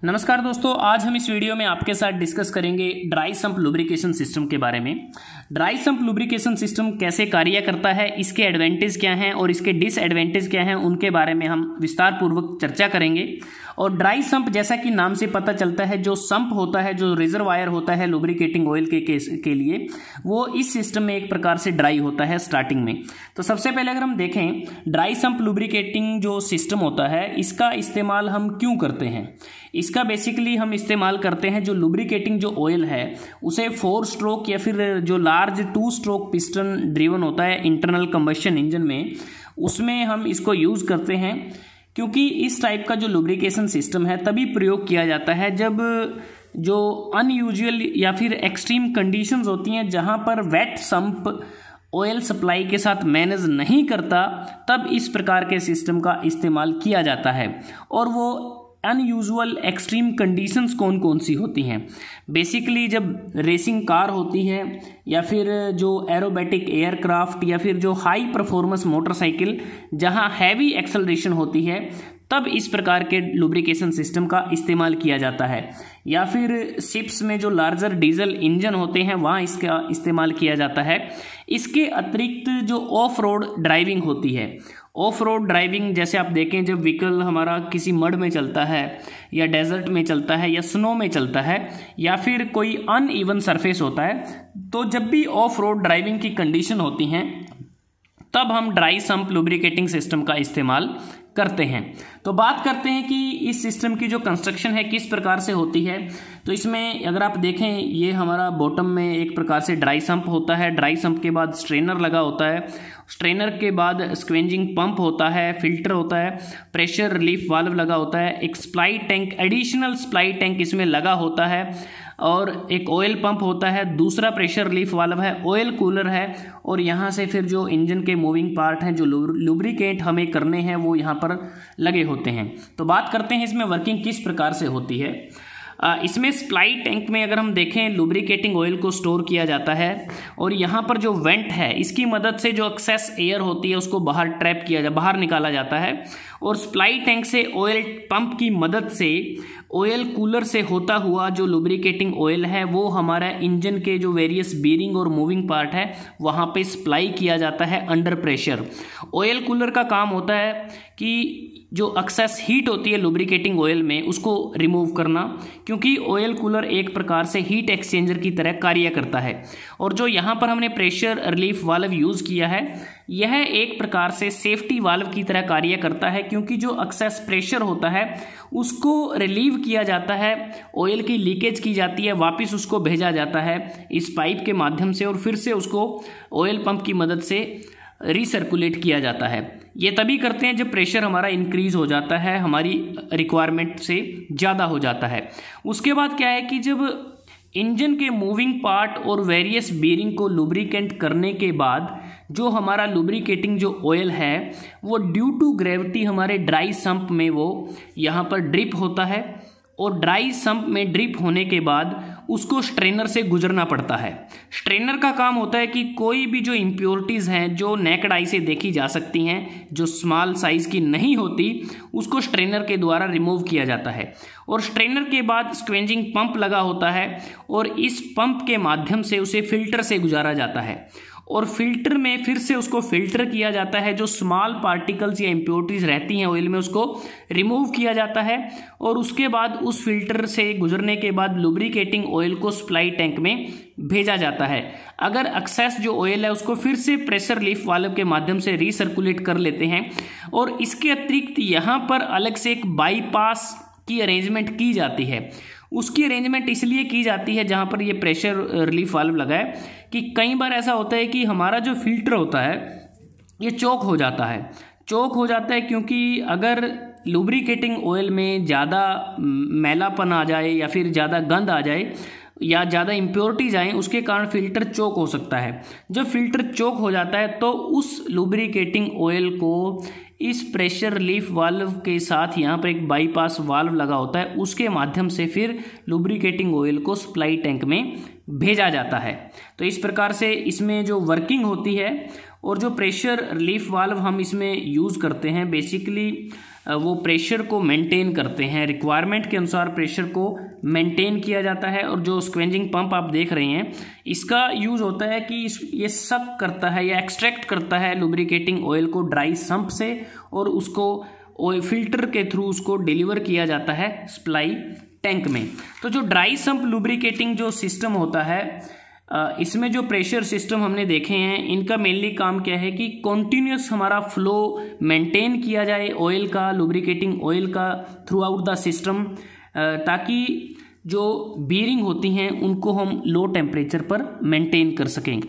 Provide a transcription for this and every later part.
नमस्कार दोस्तों, आज हम इस वीडियो में आपके साथ डिस्कस करेंगे ड्राई सम्प लुब्रिकेशन सिस्टम के बारे में। ड्राई सम्प लुब्रिकेशन सिस्टम कैसे कार्य करता है, इसके एडवांटेज क्या हैं और इसके डिसएडवांटेज क्या हैं, उनके बारे में हम विस्तार पूर्वक चर्चा करेंगे। और ड्राई सम्प, जैसा कि नाम से पता चलता है, जो सम्प होता है, जो रिजर्वायर होता है लुब्रिकेटिंग ऑयल के लिए, वो इस सिस्टम में एक प्रकार से ड्राई होता है स्टार्टिंग में। तो सबसे पहले अगर हम देखें ड्राई सम्प लुब्रिकेटिंग जो सिस्टम होता है, इसका इस्तेमाल हम क्यों करते हैं। इसका बेसिकली हम इस्तेमाल करते हैं, जो लुब्रिकेटिंग जो ऑयल है उसे 4 स्ट्रोक या फिर जो लार्ज 2 स्ट्रोक पिस्टन ड्रिवन होता है इंटरनल कंबशन इंजन में, उसमें हम इसको यूज़ करते हैं। क्योंकि इस टाइप का जो लुब्रिकेशन सिस्टम है तभी प्रयोग किया जाता है जब जो अनयूजुअल या फिर एक्सट्रीम कंडीशंस होती हैं, जहां पर वेट सम्प ऑयल सप्लाई के साथ मैनेज नहीं करता, तब इस प्रकार के सिस्टम का इस्तेमाल किया जाता है। और वो अनयूजुअल एक्सट्रीम कंडीशंस कौन कौन सी होती हैं। बेसिकली जब रेसिंग कार होती है या फिर जो एरोबैटिक एयरक्राफ्ट या फिर जो हाई परफॉर्मेंस मोटरसाइकिल जहां हैवी एक्सेलरेशन होती है, तब इस प्रकार के लुब्रिकेशन सिस्टम का इस्तेमाल किया जाता है। या फिर शिप्स में जो लार्जर डीजल इंजन होते हैं वहाँ इसका इस्तेमाल किया जाता है। इसके अतिरिक्त जो ऑफ रोड ड्राइविंग होती है, ऑफ रोड ड्राइविंग जैसे आप देखें, जब व्हीकल हमारा किसी मड में चलता है या डेजर्ट में चलता है या स्नो में चलता है या फिर कोई अनइवन सरफेस होता है, तो जब भी ऑफ रोड ड्राइविंग की कंडीशन होती हैं तब हम ड्राई सम्प लुब्रिकेटिंग सिस्टम का इस्तेमाल करते हैं। तो बात करते हैं कि इस सिस्टम की जो कंस्ट्रक्शन है किस प्रकार से होती है। तो इसमें अगर आप देखें, ये हमारा बॉटम में एक प्रकार से ड्राई सम्प होता है। ड्राई सम्प के बाद स्ट्रेनर लगा होता है, स्ट्रेनर के बाद स्क्वेंजिंग पंप होता है, फिल्टर होता है, प्रेशर रिलीफ वाल्व लगा होता है, एक supply tank, additional supply tank इसमें लगा होता है, और एक ऑयल पंप होता है, दूसरा प्रेशर रिलीफ वाल्व है, ऑयल कूलर है, और यहाँ से फिर जो इंजन के मूविंग पार्ट हैं, जो लुब्रिकेट हमें करने हैं, वो यहाँ पर लगे होते हैं। तो बात करते हैं इसमें वर्किंग किस प्रकार से होती है। इसमें सप्लाई टैंक में अगर हम देखें, लुब्रिकेटिंग ऑयल को स्टोर किया जाता है और यहाँ पर जो वेंट है, इसकी मदद से जो एक्सेस एयर होती है उसको बाहर निकाला जाता है। और सप्लाई टैंक से ऑयल पंप की मदद से ऑयल कूलर से होता हुआ जो लुब्रिकेटिंग ऑयल है वो हमारा इंजन के जो वेरियस बीरिंग और मूविंग पार्ट है वहाँ पे सप्लाई किया जाता है अंडर प्रेशर। ऑयल कूलर का काम होता है कि जो एक्सेस हीट होती है लुब्रिकेटिंग ऑयल में उसको रिमूव करना, क्योंकि ऑयल कूलर एक प्रकार से हीट एक्सचेंजर की तरह कार्य करता है। और जो यहाँ पर हमने प्रेशर रिलीफ वाल्व यूज़ किया है, यह एक प्रकार से सेफ्टी वाल्व की तरह कार्य करता है, क्योंकि जो एक्सेस प्रेशर होता है उसको रिलीव किया जाता है, ऑयल की लीकेज की जाती है, वापस उसको भेजा जाता है इस पाइप के माध्यम से, और फिर से उसको ऑयल पंप की मदद से रिसर्कुलेट किया जाता है। ये तभी करते हैं जब प्रेशर हमारा इंक्रीज हो जाता है, हमारी रिक्वायरमेंट से ज़्यादा हो जाता है। उसके बाद क्या है कि जब इंजन के मूविंग पार्ट और वेरियस बीरिंग को लुब्रिकेंट करने के बाद जो हमारा लुब्रिकेटिंग जो ऑयल है वो ड्यू टू ग्रेविटी हमारे ड्राई सम्प में वो यहाँ पर ड्रिप होता है, और ड्राई सम्प में ड्रिप होने के बाद उसको स्ट्रेनर से गुजरना पड़ता है। स्ट्रेनर का काम होता है कि कोई भी जो इम्प्योरिटीज़ हैं जो नेकेड आई से देखी जा सकती हैं, जो स्मॉल साइज़ की नहीं होती, उसको स्ट्रेनर के द्वारा रिमूव किया जाता है। और स्ट्रेनर के बाद स्क्वेंजिंग पंप लगा होता है और इस पंप के माध्यम से उसे फिल्टर से गुजारा जाता है, और फिल्टर में फिर से उसको फिल्टर किया जाता है, जो स्मॉल पार्टिकल्स या इम्प्योरिटीज़ रहती हैं ऑयल में उसको रिमूव किया जाता है। और उसके बाद उस फिल्टर से गुजरने के बाद लुब्रिकेटिंग ऑयल को सप्लाई टैंक में भेजा जाता है। अगर एक्सेस जो ऑयल है उसको फिर से प्रेशर रिलीफ वाल्व के माध्यम से रिसर्कुलेट कर लेते हैं। और इसके अतिरिक्त यहाँ पर अलग से एक बाईपास की अरेंजमेंट की जाती है। उसकी अरेंजमेंट इसलिए की जाती है जहाँ पर ये प्रेशर रिलीफ वाल्व लगा है कि कई बार ऐसा होता है कि हमारा जो फिल्टर होता है ये चोक हो जाता है, क्योंकि अगर लुब्रिकेटिंग ऑयल में ज़्यादा मैलापन आ जाए या फिर ज़्यादा गंद आ जाए या ज़्यादा इम्प्योरिटीज आए, उसके कारण फिल्टर चोक हो सकता है। जब फिल्टर चोक हो जाता है तो उस लुब्रिकेटिंग ऑयल को इस प्रेशर रिलीफ वाल्व के साथ यहाँ पर एक बाईपास वाल्व लगा होता है, उसके माध्यम से फिर लुब्रिकेटिंग ऑयल को सप्लाई टैंक में भेजा जाता है। तो इस प्रकार से इसमें जो वर्किंग होती है, और जो प्रेशर रिलीफ वाल्व हम इसमें यूज़ करते हैं बेसिकली वो प्रेशर को मेंटेन करते हैं, रिक्वायरमेंट के अनुसार प्रेशर को मेंटेन किया जाता है। और जो स्क्वेंजिंग पंप आप देख रहे हैं इसका यूज़ होता है कि ये सक करता है या एक्सट्रैक्ट करता है लुब्रिकेटिंग ऑयल को ड्राई सम्प से और उसको ऑयल फिल्टर के थ्रू उसको डिलीवर किया जाता है सप्लाई टैंक में। तो जो ड्राई सम्प लुब्रिकेटिंग जो सिस्टम होता है इसमें जो प्रेशर सिस्टम हमने देखे हैं इनका मेनली काम क्या है कि कॉन्टिन्यूस हमारा फ्लो मेंटेन किया जाए ऑयल का, लुब्रिकेटिंग ऑयल का थ्रू आउट द सिस्टम, ताकि जो बीयरिंग होती हैं उनको हम लो टेम्परेचर पर मेंटेन कर सकें।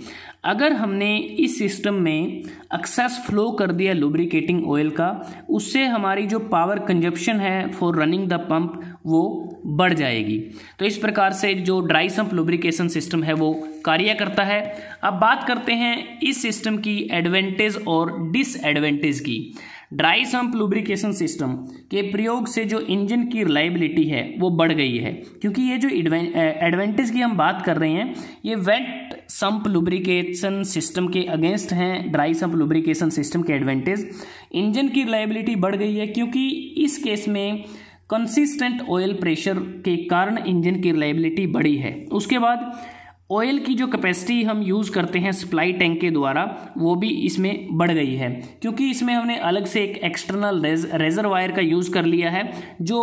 अगर हमने इस सिस्टम में एक्सेस फ्लो कर दिया लुब्रिकेटिंग ऑयल का, उससे हमारी जो पावर कंजप्शन है फॉर रनिंग द पंप वो बढ़ जाएगी। तो इस प्रकार से जो ड्राई सम्प लुब्रिकेशन सिस्टम है वो कार्य करता है। अब बात करते हैं इस सिस्टम की एडवांटेज और डिसएडवांटेज की। ड्राई सम्प लुब्रिकेशन सिस्टम के प्रयोग से जो इंजन की रिलायबिलिटी है वो बढ़ गई है, क्योंकि ये जो एडवांटेज की हम बात कर रहे हैं ये वेट सम्प लुब्रिकेशन सिस्टम के अगेंस्ट हैं। ड्राई सम्प लुब्रिकेशन सिस्टम के एडवांटेज, इंजन की रिलायबिलिटी बढ़ गई है क्योंकि इस केस में कंसिस्टेंट ऑयल प्रेशर के कारण इंजन की रिलायबिलिटी बढ़ी है। उसके बाद ऑयल की जो कैपेसिटी हम यूज़ करते हैं सप्लाई टैंक के द्वारा वो भी इसमें बढ़ गई है, क्योंकि इसमें हमने अलग से एक एक्सटर्नल रेजरवायर का यूज़ कर लिया है जो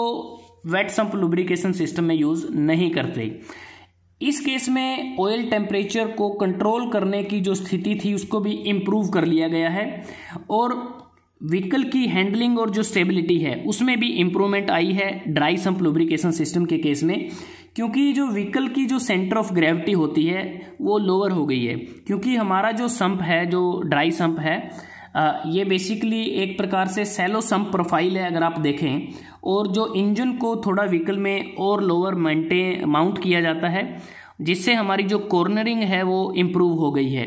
वेट सम्प लुब्रिकेशन सिस्टम में यूज़ नहीं करते। इस केस में ऑयल टेम्परेचर को कंट्रोल करने की जो स्थिति थी उसको भी इम्प्रूव कर लिया गया है और व्हीकल की हैंडलिंग और जो स्टेबिलिटी है उसमें भी इम्प्रूवमेंट आई है ड्राई सम्प लुब्रिकेशन सिस्टम के केस में, क्योंकि जो व्हीकल की जो सेंटर ऑफ ग्रेविटी होती है वो लोअर हो गई है। क्योंकि हमारा जो सम्प है, जो ड्राई सम्प है, ये बेसिकली एक प्रकार से सैलो सम्प प्रोफाइल है अगर आप देखें, और जो इंजन को थोड़ा व्हीकल में और लोअर माउंट किया जाता है जिससे हमारी जो कॉर्नरिंग है वो इम्प्रूव हो गई है।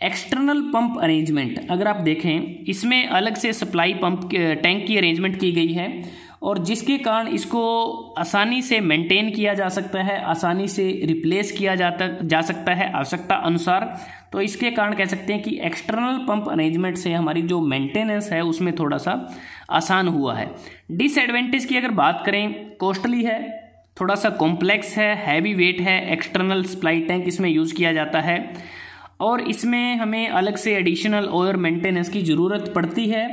एक्सटर्नल पंप अरेंजमेंट अगर आप देखें इसमें अलग से सप्लाई पंप टैंक की अरेंजमेंट की गई है और जिसके कारण इसको आसानी से मेंटेन किया जा सकता है, आसानी से रिप्लेस किया जा सकता है आवश्यकता अनुसार। तो इसके कारण कह सकते हैं कि एक्सटर्नल पंप अरेंजमेंट से हमारी जो मेंटेनेंस है उसमें थोड़ा सा आसान हुआ है। डिसएडवांटेज की अगर बात करें, कॉस्टली है, थोड़ा सा कॉम्प्लेक्स है, हैवी वेट है, एक्सटर्नल सप्लाई टैंक इसमें यूज़ किया जाता है और इसमें हमें अलग से एडिशनल ऑयल मेंटेनेंस की ज़रूरत पड़ती है,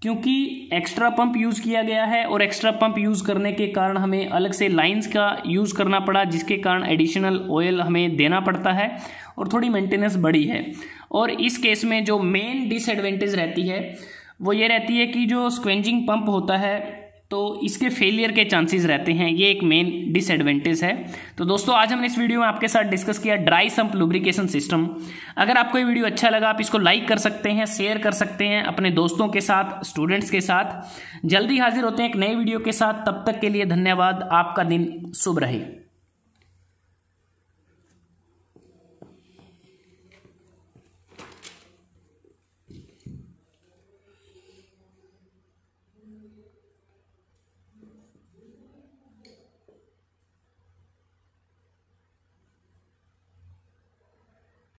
क्योंकि एक्स्ट्रा पंप यूज़ किया गया है और एक्स्ट्रा पंप यूज़ करने के कारण हमें अलग से लाइंस का यूज़ करना पड़ा, जिसके कारण एडिशनल ऑयल हमें देना पड़ता है और थोड़ी मेंटेनेंस बढ़ी है। और इस केस में जो मेन डिसएडवांटेज रहती है वो ये रहती है कि जो स्क्वेंजिंग पंप होता है तो इसके फेलियर के चांसेस रहते हैं, ये एक मेन डिसएडवांटेज है। तो दोस्तों आज हमने इस वीडियो में आपके साथ डिस्कस किया ड्राई सम्प लुब्रिकेशन सिस्टम। अगर आपको ये वीडियो अच्छा लगा आप इसको लाइक कर सकते हैं, शेयर कर सकते हैं अपने दोस्तों के साथ, स्टूडेंट्स के साथ। जल्दी हाजिर होते हैं एक नए वीडियो के साथ, तब तक के लिए धन्यवाद। आपका दिन शुभ रहे।